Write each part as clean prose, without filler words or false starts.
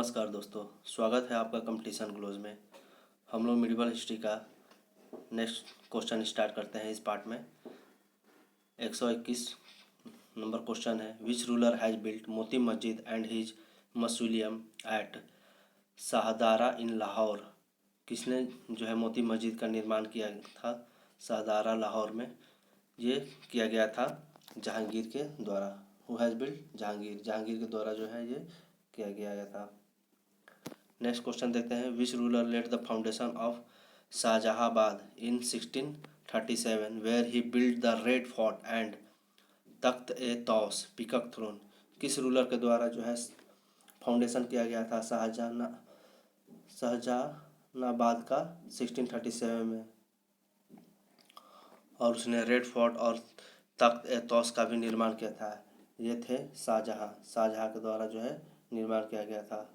नमस्कार दोस्तों, स्वागत है आपका कंपटीशन ग्लोज में। हम लोग मिडिवल हिस्ट्री का नेक्स्ट क्वेश्चन स्टार्ट करते हैं। इस पार्ट में 121 नंबर क्वेश्चन है। विच ruler has built Moti Masjid and his mausoleum at Shahdara in Lahore. किसने जो है मोती मस्जिद का निर्माण किया था शाहदारा लाहौर में। ये किया गया था जहांगीर के द्वारा। Who has built? जहांगीर के द्वारा जो है ये किया गया था। नेक्स्ट क्वेश्चन देखते हैं। Which ruler led the foundation of Shahjahanabad in 1637 where he build the red fort and Takht e Taus peacock throne. किस रूलर के द्वारा जो है फाउंडेशन किया गया था शाहजहानाबाद का 1637 में, और उसने रेड फोर्ट और तख्त ए तौस का भी निर्माण किया था। ये थे शाहजहां के द्वारा जो है निर्माण किया गया था।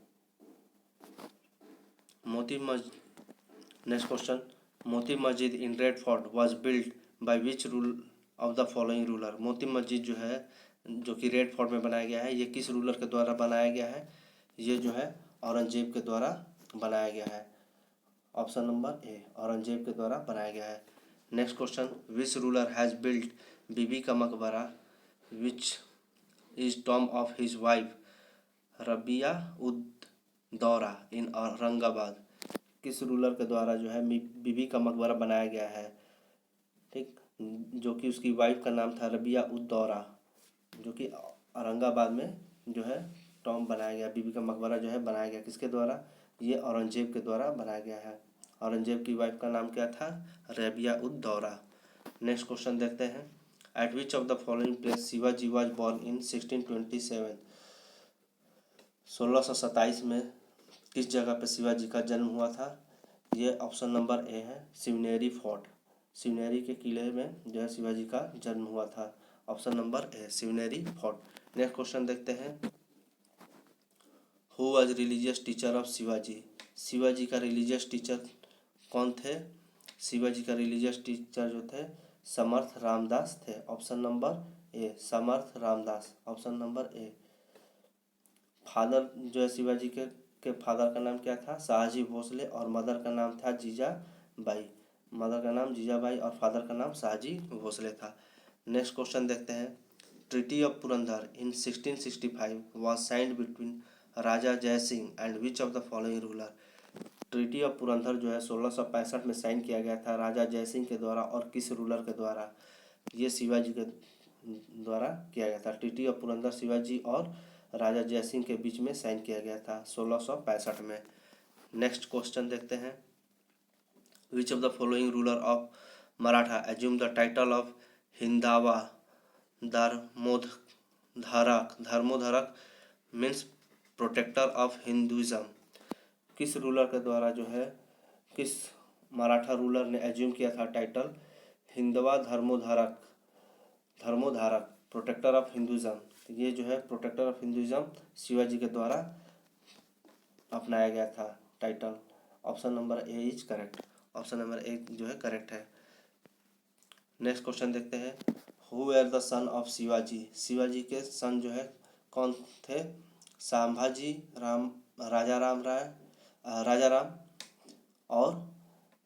Next question. Moti Masjid in red fort was built by which rule of the following ruler. Moti Masjid जो है जो कि रेड फोर्ट में बनाया गया है, ये किस रूलर के द्वारा बनाया गया है? ये जो है औरंगजेब के द्वारा बनाया गया है। ऑप्शन नंबर ए, औरंगजेब के द्वारा बनाया गया है। Next question. Which ruler has built Bibi का Maqbara which is tomb of his wife Rabia ud Daura इन औरंगाबाद। किस रूलर के द्वारा जो है बीबी का मकबरा बनाया गया है, ठीक, जो कि उसकी वाइफ का नाम था रबिया उद दौरा, जो कि औरंगाबाद में जो है टॉम बनाया गया। बीबी का मकबरा जो है बनाया गया किसके द्वारा? ये औरंगजेब के द्वारा बनाया गया है। औरंगजेब की वाइफ का नाम क्या था? रबिया उद दौरा। नेक्स्ट क्वेश्चन देखते हैं। Eight which of the following place Shivaji was born in 1627। 1627 में किस जगह पर शिवाजी का जन्म हुआ था? ये ऑप्शन नंबर ए है, शिवनेरी फोर्ट। शिवनेरी के किले में जो है शिवाजी का जन्म हुआ था। ऑप्शन नंबर ए, शिवनेरी फोर्ट। नेक्स्ट क्वेश्चन देखते हैं। Who was religious teacher of Shivaji. Shivaji का रिलीजियस टीचर कौन थे? शिवाजी का रिलीजियस टीचर जो थे समर्थ रामदास थे। ऑप्शन नंबर ए, समर्थ रामदास। ऑप्शन नंबर ए। फादर जो है शिवाजी के फादर का नाम क्या था? शाहजी भोसले, और मदर का नाम था जीजाबाई। मदर का नाम जीजाबाई और फादर का नाम शाहजी भोसले था। नेक्स्ट क्वेश्चन देखते हैं। Treaty of Purandar in 1665 was signed between Raja Jai Singh and which of the following ruler. Treaty of Purandar जो है 1665 में साइन किया गया था राजा जय सिंह के द्वारा, और किस रूलर के द्वारा? ये शिवाजी के द्वारा किया गया था। ट्रीटी ऑफ पुरंदर शिवाजी और राजा जय सिंह के बीच में साइन किया गया था 1665 में। नेक्स्ट क्वेश्चन देखते हैं। Which of the following ruler of Maratha assume the title of Hindava Dharmodharak means protector of Hinduism. किस रूलर के द्वारा जो है किस मराठा रूलर ने एज्यूम किया था टाइटल हिंदवा धर्मोधारक प्रोटेक्टर ऑफ हिंदुइज्म। ये जो है प्रोटेक्टर ऑफ हिंदुइज्म शिवाजी के द्वारा अपनाया गया था title. Option number A is correct. Option number ए जो है करेक्ट है। नेक्स्ट क्वेश्चन देखते हैं। Who were the son of Shivaji. Shivaji के सन जो है कौन थे? संभाजी राम, राजा राम और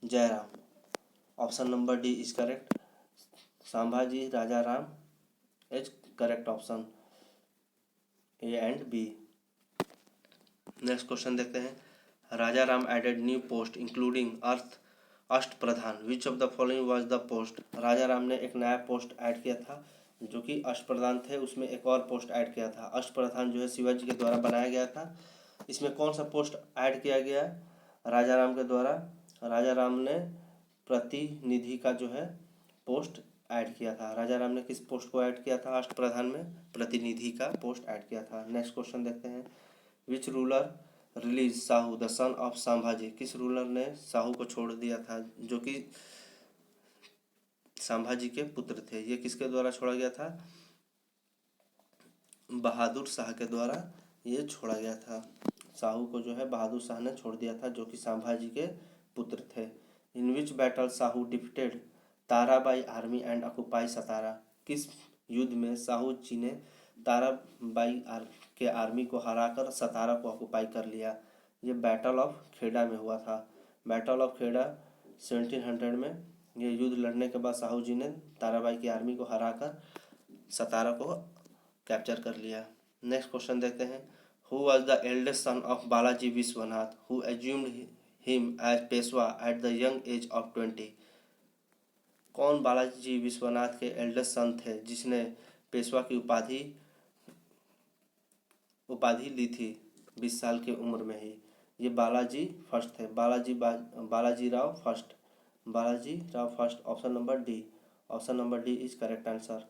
Jayaram. Option number D is correct. Sambhaji Raja Ram is correct option A and B. Next question देखते हैं। Raja Ram added new post including Ashta Pradhan which of the following was the post. Raja Ram ने एक नया पोस्ट ऐड किया था जो कि अष्ट प्रधान थे, उसमें एक और पोस्ट ऐड किया था। अष्ट प्रधान जो है शिवाजी के द्वारा बनाया गया था। इसमें कौन सा पोस्ट ऐड किया गया राजा राम के द्वारा? राजा राम ने प्रतिनिधि का जो है पोस्ट ऐड किया था। राजा राम ने किस पोस्ट को ऐड किया था? अष्ट प्रधान में प्रतिनिधि का पोस्ट ऐड किया था। नेक्स्ट क्वेश्चन देखते हैं। Which ruler release Sahu the son of Sambhaji. किस रूलर ने साहू को छोड़ दिया था जो कि संभाजी के पुत्र थे? ये किसके द्वारा छोड़ा गया था? बहादुर शाह के द्वारा ये छोड़ा गया था। साहू को जो है बहादुर शाह ने छोड़ दिया था जो कि संभाजी के पुत्र थे। In which battle Sahu defeated Tarabai army and occupy Satara. किस युद्ध में साहू जी ने ताराबाई के आर्मी को हराकर सतारा को ऑक्युपाई कर लिया। ये बैटल ऑफ खेड़ा में हुआ था। बैटल ऑफ खेड़ा 1700 में ये युद्ध लड़ने के बाद साहू जी ने ताराबाई की आर्मी को हराकर सतारा को कैप्चर कर लिया। नेक्स्ट क्वेश्चन देखते हैं। Who was the eldest son of Balaji Vishwanath who assumed him as Peshwa at the young age of 20? कौन बालाजी विश्वनाथ के एल्डेस्ट सन थे जिसने पेशवा की उपाधि ली थी 20 साल की उम्र में ही? ये बालाजी फर्स्ट थे। Balaji Rao first. Balaji Rao first. Option number D. Option number D is correct answer.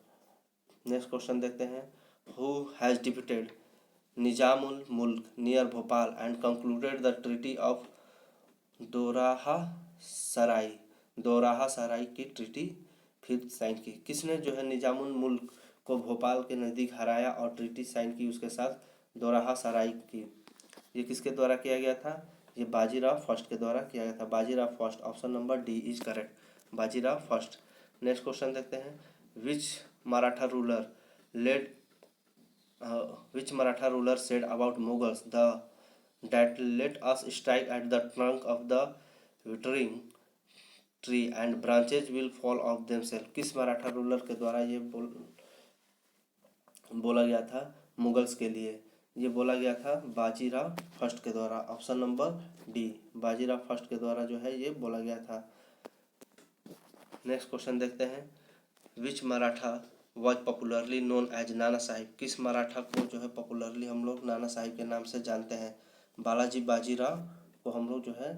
Next question देखते हैं। Who has defeated Nizamul Mulk near Bhopal and concluded the treaty of Doraha Sarai? Doraha Sarai की ट्रीटी फिर साइन की। किसने जो है निजामुल मुल्क को भोपाल के नज़दीक हराया और ट्रीटी साइन की उसके साथ दोराहा सराय की? ये किसके द्वारा किया गया था? ये बाजीराव फर्स्ट के द्वारा किया गया था। Bajirao first. Option number D is correct. Bajirao first. Next question देखते हैं। Which Maratha ruler led which Maratha ruler said about Mughals that let us strike at the trunk of the withering tree and branches will fall off themselves? किस Maratha ruler के द्वारा ये बोला गया था Mughals के लिए? ये बोला गया था बाजीराव फर्स्ट के द्वारा। Option number D. Bajirao first के द्वारा जो है ये बोला गया था। नेक्स्ट क्वेश्चन देखते हैं। Which Maratha was popularly known as Nana Sahib? किस मराठा को जो है पॉपुलरली हम लोग नाना साहिब के नाम से जानते हैं? बालाजी बाजीराव को हम लोग जो है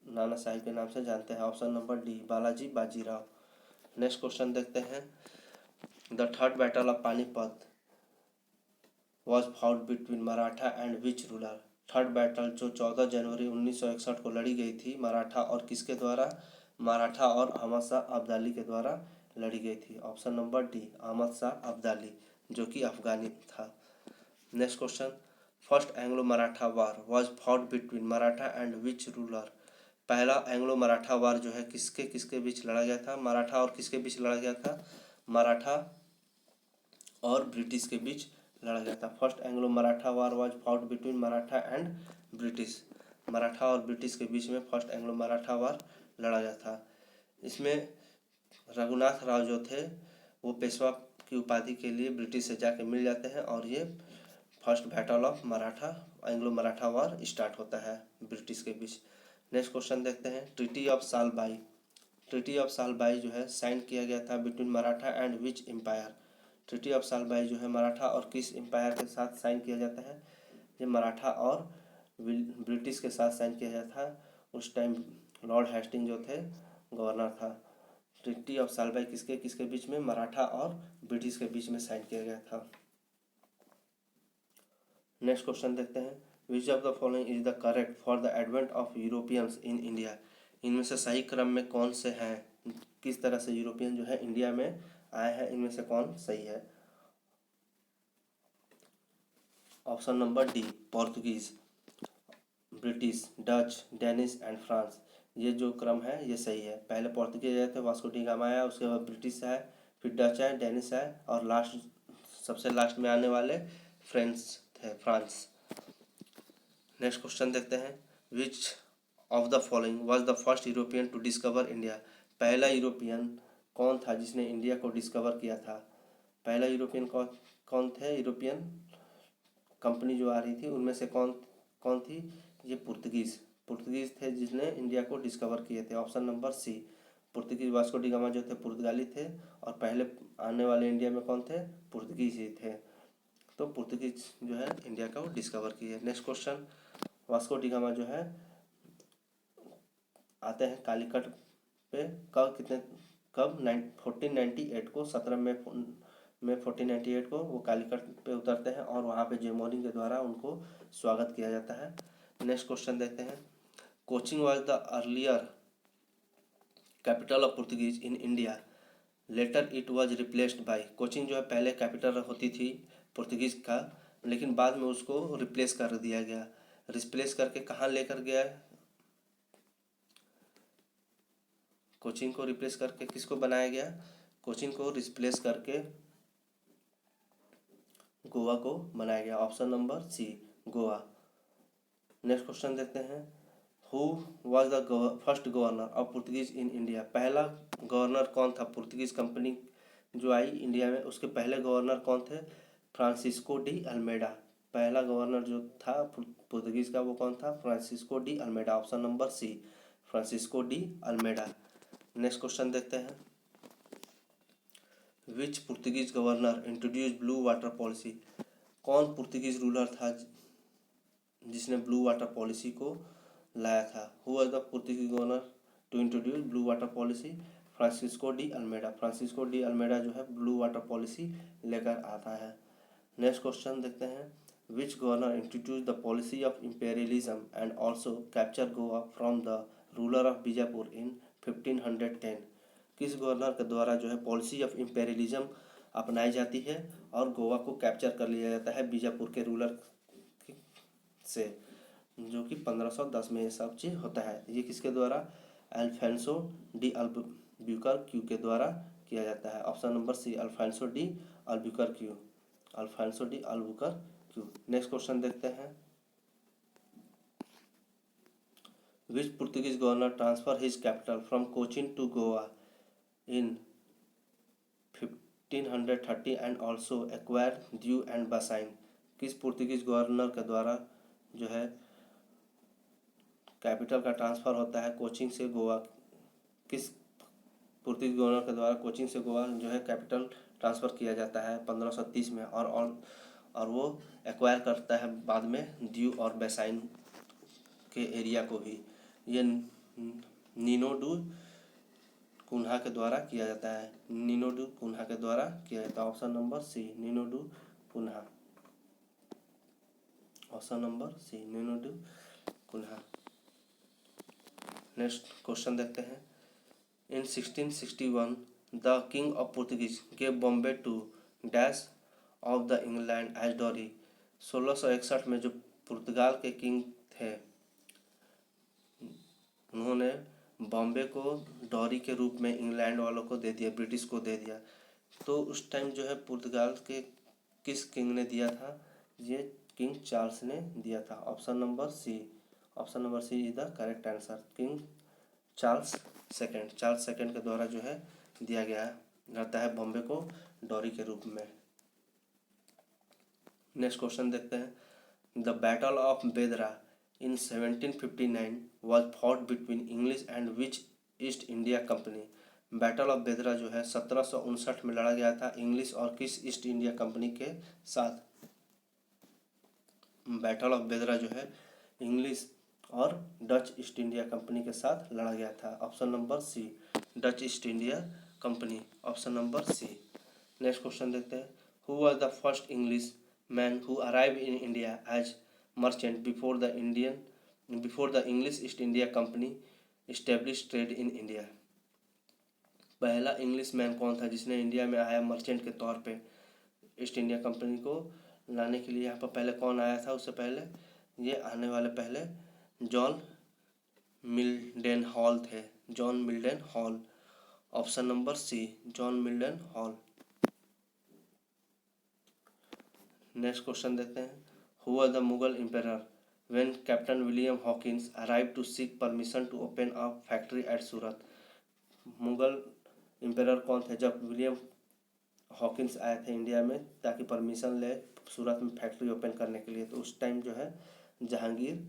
नाना साहिब के नाम से जानते हैं। Option number D Balaji Bajirao. Next question देखते हैं। The third battle of Panipat was fought between Maratha and which ruler? Third battle जो 14 जनवरी 1961 को लड़ी गई थी मराठा और किसके द्वारा? मराठा और अहमद शाह अब्दाली के द्वारा लड़ी गई थी। Option number D Ahmad Shah Abdali जो कि अफगानी था। Next question. First Anglo Maratha war was fought between Maratha and which ruler? पहला एंग्लो मराठा वार जो है किसके किसके बीच लड़ा गया था? मराठा और किसके बीच लड़ा गया था? मराठा और ब्रिटिश के बीच लड़ा गया था। First Anglo Maratha war was fought between Maratha and British. Maratha और ब्रिटिश के बीच में फर्स्ट एंग्लो मराठा वार लड़ा गया था। इसमें रघुनाथ राव जो थे वो पेशवा की उपाधि के लिए ब्रिटिश से जाके मिल जाते हैं और ये first battle of Maratha Anglo Maratha war start होता है ब्रिटिश के बीच। नेक्स्ट क्वेश्चन देखते हैं। Treaty of Salbai. Treaty of Salbai जो है साइन किया गया था between Maratha and which empire? Treaty of Salbai जो है मराठा और किस एम्पायर के साथ साइन किया जाता है? ये मराठा और ब्रिटिश के साथ साइन किया जाता था। उस टाइम लॉर्ड हेस्टिंग जो थे गवर्नर था। ट्रीटी ऑफ सालबाई किसके किसके बीच में? मराठा और ब्रिटिश के बीच में साइन किया गया था। नेक्स्ट क्वेश्चन देखते हैं। Which of the following is the correct for the advent of Europeans in India? इनमें से सही क्रम में कौन से हैं? किस तरह से यूरोपियन जो है इंडिया में आए हैं, इनमें से कौन सही है? Option number D Portuguese, British, Dutch, Danish and France. ये जो क्रम है ये सही है। पहले पोर्तुगीज आए थे, वास्को डी गामा आया, उसके बाद ब्रिटिश आए, फिर डच आए, डेनिश आए और सबसे लास्ट में आने वाले फ्रांस। नेक्स्ट क्वेश्चन देखते हैं। Which of the following was the first European to discover India? पहला यूरोपियन कौन था जिसने इंडिया को डिस्कवर किया था? पहला यूरोपियन कौन थे? यूरोपियन कंपनी जो आ रही थी उनमें से कौन कौन थी? ये पुर्तगीज थे जिसने इंडिया को डिस्कवर किए थे। Option number C Portuguese. Vasco da Gama जो थे पुर्तगाली थे और पहले आने वाले इंडिया में कौन थे? पुर्तगीज ही थे। तो पुर्तगीज जो है इंडिया को डिस्कवर किए। Next question. Vasco da Gama जो है आते हैं कालीकट पे कब 1498 को 17 में 1498 को वो कालीकट पे उतरते हैं और वहाँ पे जेमोरिन के द्वारा उनको स्वागत किया जाता है। नेक्स्ट क्वेश्चन देखते हैं। Cochin was the earlier capital of Portuguese in India, later it was replaced by. Cochin जो है पहले कैपिटल होती थी पुर्तगीज का, लेकिन बाद में उसको रिप्लेस कर दिया गया। रिप्लेस करके कहाँ लेकर गया? कोचिंग को रिप्लेस करके किसको बनाया गया? कोचिंग को रिप्लेस करके गोवा को बनाया गया। Option number C Goa. Next question देखते हैं। Who was the first governor of Portuguese in India. पहला गवर्नर कौन था? पुर्तगीज कंपनी जो आई इंडिया में उसके पहले गवर्नर कौन थे? Francisco de Almeida. पहला गवर्नर जो था पुर्तगीज का वो कौन था? Francisco de Almeida. Option number C Francisco de Almeida. Next question देखते हैं। Which Portuguese governor introduce blue water policy. कौन पुर्तगीज रूलर था जिसने ब्लू वाटर पॉलिसी को लाया था? Who was the Portuguese governor to introduce blue water policy? Francisco de Almeida. Francisco de Almeida जो है ब्लू वाटर पॉलिसी लेकर आता है। नेक्स्ट क्वेश्चन देखते हैं। Which governor introduce the policy of imperialism and also capture Goa from the ruler of Bijapur in 1510। किस governor के द्वारा जो है पॉलिसी ऑफ इम्पेरियलिज्म अपनाई जाती है और गोवा को कैप्चर कर लिया जाता है बीजापुर के रूलर से, जो कि 1510 में ये सब चीज़ होता है। ये किसके द्वारा? अल्फांसो डी अल्बुकर्क के द्वारा किया जाता है। Option number C Alfonso de Albuquerque. Alfonso de Albuquerque. Next question देखते हैं। Which Portuguese governor transfer his capital from Cochin to Goa in 1530 and also acquire Diu and Bassein. किस पुर्तगीज गवर्नर के द्वारा जो है कैपिटल का ट्रांसफ़र होता है कोचिन से गोवा? किस पुर्तगीज गवर्नर के द्वारा कोचिन से गोवा जो है कैपिटल ट्रांसफ़र किया जाता है 1530 में, और वो एक्वायर करता है बाद में ड्यू और बेसाइन के एरिया को भी। ये नीनो डू कुन्हा के द्वारा किया जाता है। नीनो डू कुन्हा के द्वारा किया जाता है। Option number C Nino da Cunha. Option number C Nino da Cunha. Next question देखते हैं। In 1661 the king of Portuguese gave Bombay to dash of the England as dowry. 1661 में जो पुर्तगाल के किंग थे उन्होंने बॉम्बे को डॉरी के रूप में इंग्लैंड वालों को दे दिया, ब्रिटिश को दे दिया। तो उस टाइम जो है पुर्तगाल के किस किंग ने दिया था? ये किंग चार्ल्स ने दिया था। Option number C is the correct answer. King Charles second के द्वारा जो है दिया गया रहता है बॉम्बे को डॉरी के रूप में। नेक्स्ट क्वेश्चन देखते हैं। द बैटल ऑफ बेदरा in 1759 was fought between English and which east India company. Battle of बेदरा जो है 1759 में लड़ा गया था इंग्लिश और किस ईस्ट इंडिया कंपनी के साथ? बैटल ऑफ बेदरा जो है इंग्लिश और डच ईस्ट इंडिया कंपनी के साथ लड़ा गया था। Option number C Dutch East India Company. Option number C. Next question देखते हैं। Who was the first English man who arrive in India as merchant before the English East India Company establish trade in India. पहला English man कौन था जिसने India में आया merchant के तौर पे ईस्ट इंडिया कंपनी को लाने के लिए? यहाँ पर पहले कौन आया था? उससे पहले ये आने वाले पहले जॉन मिल्डन हॉल थे। John Mildenhall. Option number C John Mildenhall. Next question देखते हैं। Who was the Mughal emperor when captain William Hawkins arrive to seek permission to open a factory at Surat. Mughal emperor कौन थे जब William Hawkins आए थे India में ताकि permission ले सूरत में फैक्ट्री ओपन करने के लिए? तो उस टाइम जो है जहांगीर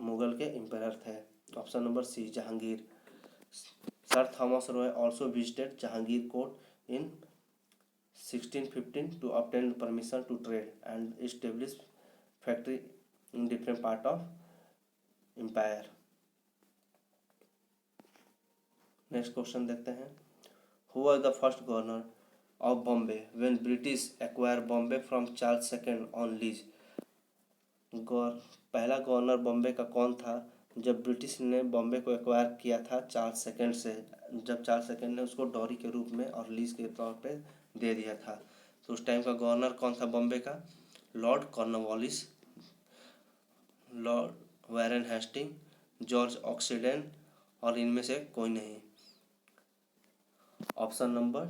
मुगल के एम्परर थे। Option number C Jahangir. Sir Thomas Roy also visited Jahangir court in 1615 to obtain permission to trade and establish factory in different part of empire। Next question देखते हैं। Who was the first governor of Bombay when British acquire Bombay from Charles second on lease. पहला governor Bombay का कौन था जब British ने बॉम्बे को acquire किया था चार्ल्स सेकंड से, जब चार्ल्स सेकंड ने उसको डॉरी के रूप में और लीज के तौर पे दे दिया था? तो उस टाइम का गवर्नर कौन था बॉम्बे का? Lord Cornwallis, Lord Warren Hastings, George Oxenden और इनमें से कोई नहीं। ऑप्शन नंबर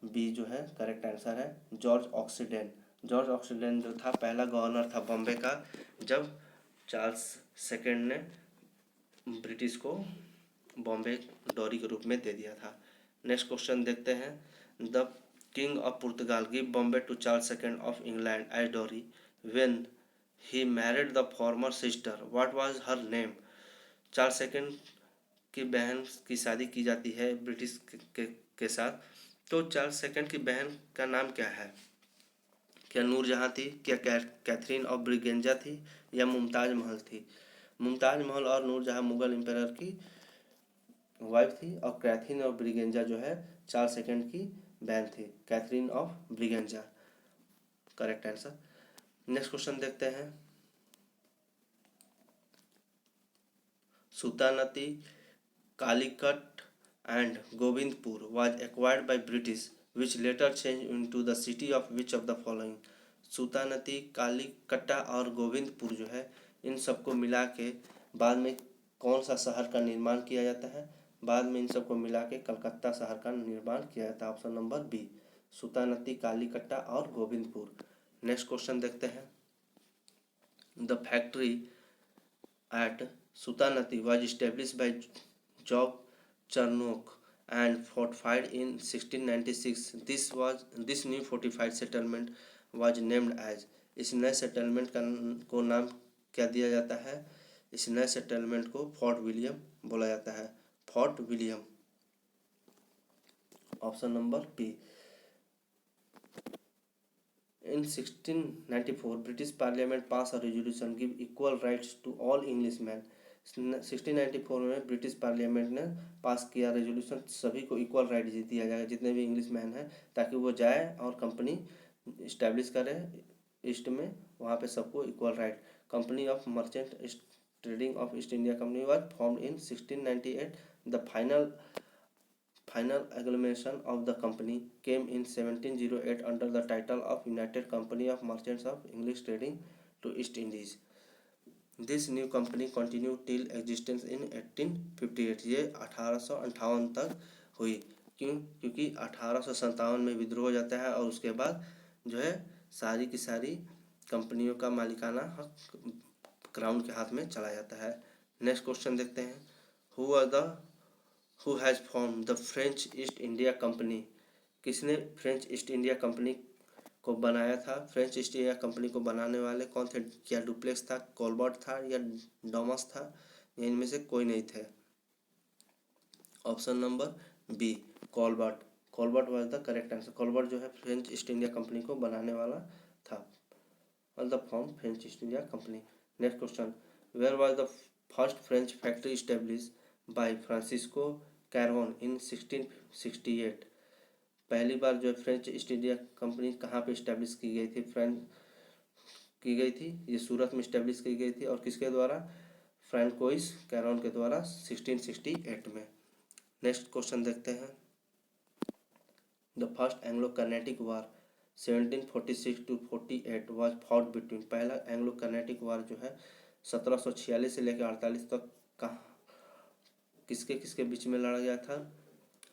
बी जो है करेक्ट आंसर है जॉर्ज ऑक्सीडेन। जॉर्ज ऑक्सलैंड जो था पहला गवर्नर था बॉम्बे का, जब चार्ल्स सेकेंड ने ब्रिटिश को बॉम्बे डोरी के रूप में दे दिया था। नेक्स्ट क्वेश्चन देखते हैं। The king of Portugal give Bombay to Charles second of England as dowry when he married the former sister, what was her name. Charles second की बहन की शादी की जाती है ब्रिटिश के साथ, तो चार्ल्स सेकेंड की बहन का नाम क्या है। क्या नूरजहाँ थी, क्या कैथरीन ऑफ ब्रिगेंजा थी, या मुमताज महल थी। मुमताज महल और नूरजहाँ मुगल एम्पायर की वाइफ थी, और कैथरीन ऑफ ब्रिगेंजा जो है चार्ल्स सेकेंड की बहन थी, Catherine of Braganza correct answer. Next question देखते हैं। सुल्तानती Calicut and Govindpur was acquired by British, which later changed into the city of which of the following। सुल्तानती कालीकट्टा और गोविंदपुर जो है इन सबको मिला के बाद में कौन सा शहर का निर्माण किया जाता है। बाद में इन सबको मिला के कलकत्ता शहर का निर्माण किया जाता है। ऑप्शन नंबर बी, सुल्तानती कालीकट्टा और गोविंदपुर। नेक्स्ट क्वेश्चन देखते हैं। The factory at Sultanati was established by Job Charnock and fortified in 1696. This new fortified settlement was named as। इस नए सेटलमेंट को नाम क्या दिया जाता है। इस नए सेटलमेंट को फोर्ट विलियम बोला जाता है, fort William. Option number B. In 1694, British Parliament passed a resolution give equal rights to all Englishmen। 1694 में ब्रिटिश पार्लियामेंट ने पास किया रेजोल्यूशन, सभी को इक्वल राइट दिया जाएगा जितने भी इंग्लिश मैन हैं, ताकि वो जाए और कंपनी इस्टेब्लिश करे ईस्ट में, वहाँ पे सबको equal right. Company of merchant trading of east India company was formed in 1698। The final amalgamation of the company came in 1708 under the title of United Company of Merchants of English Trading to East Indies। This new company continued till existence in 1858। ये 1858 तक हुई। क्योंकि 1857 में विद्रोह हो जाता है और उसके बाद जो है सारी की सारी कंपनियों का मालिकाना हक क्राउन के हाथ में चला जाता है। नेक्स्ट क्वेश्चन देखते हैं। Who has form the French East India company. किसने फ्रेंच ईस्ट इंडिया कंपनी को बनाया था। फ्रेंच ईस्ट इंडिया कंपनी को बनाने वाले कौन थे। क्या डुप्लेक्स था, कोलबर्ट था, या डॉमस था, या इनमें से कोई नहीं थे। Option number B, Colbert. Colbert was the correct answer. Colbert जो है फ्रेंच ईस्ट इंडिया कंपनी को बनाने वाला था, मतलब form French East India company. Next question. Where was the first French factory establish by Francisco Caron in 1668। पहली बार जो French East India company कहाँ पे इस्टेब्लिश की गई थी। ये सूरत में इस्टेब्लिश की गई थी, और किसके द्वारा, फ्रांकोइस कैरोन के द्वारा 1668 में। नेक्स्ट क्वेश्चन देखते हैं। The first Anglo Carnatic war 1746 to 48 was fought between. पहला एंग्लो कर्नेटिक वार जो है 1746 से लेकर 48 तक किसके किसके बीच में लड़ा गया था।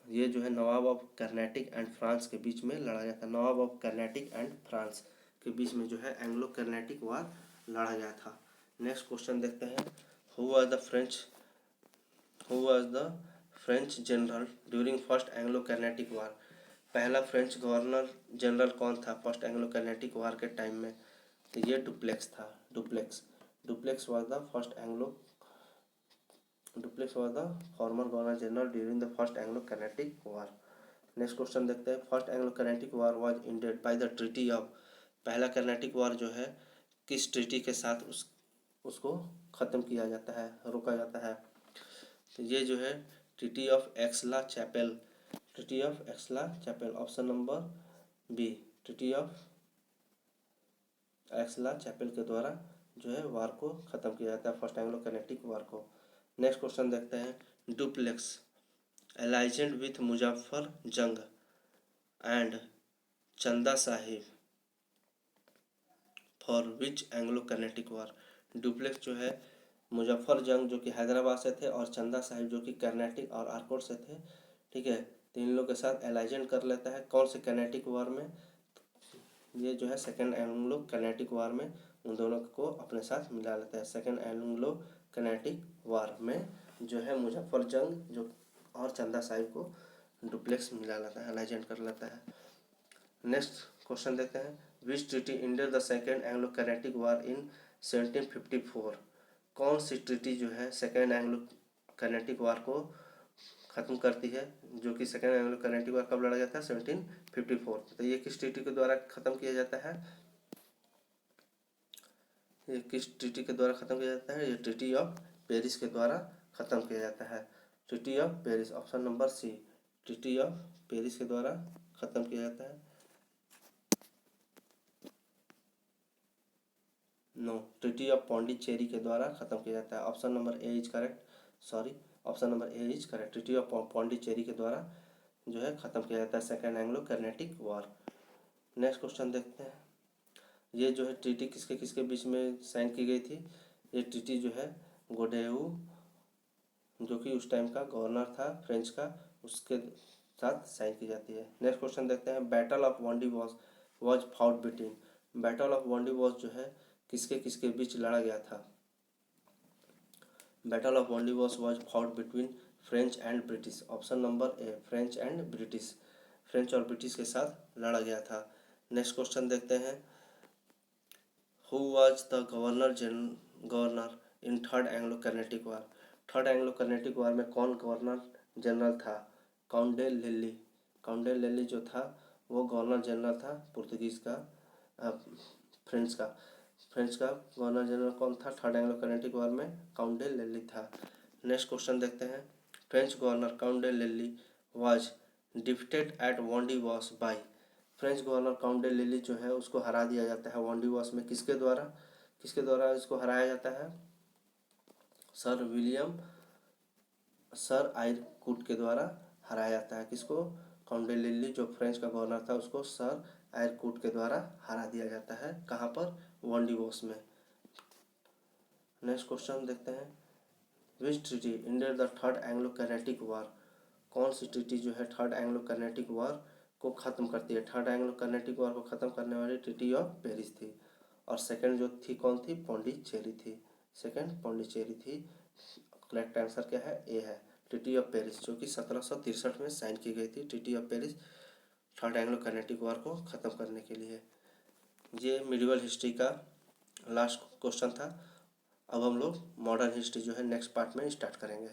ये जो है नवाब ऑफ कर्नाटिक एंड फ्रांस के बीच में लड़ा गया था। नवाब ऑफ कर्नाटिक एंड फ्रांस के बीच में जो है एंग्लो कर्नाटिक वार लड़ा गया था। नेक्स्ट क्वेश्चन देखते हैं। Who was the French general during first Anglo Carnatic war. पहला फ्रेंच गवर्नर जनरल कौन था फर्स्ट एंग्लो कर्नाटिक वार के टाइम में। तो ये डुप्लेक्स था। Duplex was the former governor general during the first Anglo Carnatic war. Next question देखते हैं। First Anglo Carnatic war was ended by the treaty of. पहला कर्नाटिक वार जो है किस ट्रीटी के साथ उसको ख़त्म किया जाता है, रोका जाता है। तो ये जो है treaty of Aix-la-Chapelle. Option number B, treaty of Aix-la-Chapelle के द्वारा जो है वार को ख़त्म किया जाता है, फर्स्ट एंग्लो कर्नाटिक वार को। नेक्स्ट क्वेश्चन देखते हैं। डुप्लेक्स अलाइजेंड विथ मुजफ्फर जंग एंड चंदा Sahib for which Anglo Carnatic war. Duplex जो है मुजफ्फर जंग जो कि हैदराबाद से थे, और चंदा साहिब जो कि कर्नाटिक और आरकोट से थे, ठीक है। तो इन लोग के साथ अलाइजेंड कर लेता है कौन से कर्नाटिक वार में। ये जो है सेकेंड एंग्लो कैनेटिक वार में उन दोनों को अपने साथ मिला लेता है। सेकेंड एंग्लो कैनेटिक वार में जो है मुजफ्फर जंग जो और चंदा साहिब को डुप्लेक्स मिला लेता है, अलाइजेंट कर लेता है। नेक्स्ट क्वेश्चन देखते हैं, which treaty ended the second Anglo Carnatic war in 1754। कौन सी ट्रीटी जो है सेकेंड एंग्लो कैनेटिक वार को ख़त्म करती है, जो कि सेकेंड एंग्लो कैनेटिक वार कब लड़ा जाता है, 1754। तो ये किस ट्रीटी के द्वारा ख़त्म किया जाता है, ये किस ट्रीटी के द्वारा ख़त्म किया जाता है, ये ट्रीटी ऑफ पेरिस के द्वारा ख़त्म किया जाता है। Treaty of Paris, option number C, treaty of Paris के द्वारा ख़त्म किया जाता है। नो, ट्रीटी ऑफ पौंडीचेरी के द्वारा ख़त्म किया जाता है। Option number A is correct, sorry, option number A is correct. Treaty of Pondicherry के द्वारा जो है ख़त्म किया जाता है सेकेंड एंग्लो कैनेटिक वार। नेक्स्ट क्वेश्चन देखते हैं, ये जो है ट्रीटी किसके किसके बीच में साइन की गई थी, ये ट्रीटी जो है गोडेऊ जो कि उस टाइम का गवर्नर था फ्रेंच का, उसके साथ साइन की जाती है। नेक्स्ट क्वेश्चन देखते हैं, battle of Wandiwash was fought between. Battle of Wandiwash जो है किसके किसके बीच लड़ा गया था, battle of Wandiwash was fought between French and British. Option number A, French and British, French और ब्रिटिश के साथ लड़ा गया था। नेक्स्ट क्वेश्चन देखते हैं, who was the governor in third Anglo Carnatic war. Third Anglo Carnatic war में कौन गवर्नर जनरल था, Count de Lally. Count de Lally जो था वो गवर्नर जनरल था पुर्तगीज का, फ्रेंच का। फ्रेंच का गवर्नर जनरल कौन था थर्ड एंग्लो कैनेटिक वार में, काउंट डे लिली था। नेक्स्ट क्वेश्चन देखते हैं, French governor Count de Lally was defeated at Wandiwash by. French governor Count de Lally जो है उसको हरा दिया जाता है वांडीवॉस में, किसके द्वारा, किसके द्वारा इसको हराया जाता है, सर आयरकूट के द्वारा हराया जाता है। किसको, काउंट डे लिली जो फ्रेंच का गवर्नर था उसको सर आयरकूट के द्वारा हरा दिया जाता है, कहाँ पर, वांडीवॉस में। नेक्स्ट क्वेश्चन देखते हैं, which treaty ended the third Anglo Carnatic war. कौन सी ट्रीटी जो है थर्ड एंग्लो कैनेटिक वार को ख़त्म करती है। थर्ड एंग्लो कैनेटिक वार को ख़त्म करने वाली ट्रीटी ऑफ पेरिस थी, और सेकंड जो थी कौन थी, पौंडीचेरी थी, सेकंड पौंडीचेरी थी। करेक्ट आंसर क्या है, ए है, ट्रीटी ऑफ पेरिस, जो कि 1763 में साइन की गई थी। Treaty of Paris third Anglo Carnatic war को ख़त्म करने के लिए। ये मिडिवल हिस्ट्री का लास्ट क्वेश्चन था। अब हम लोग मॉडर्न हिस्ट्री जो है नेक्स्ट पार्ट में स्टार्ट करेंगे।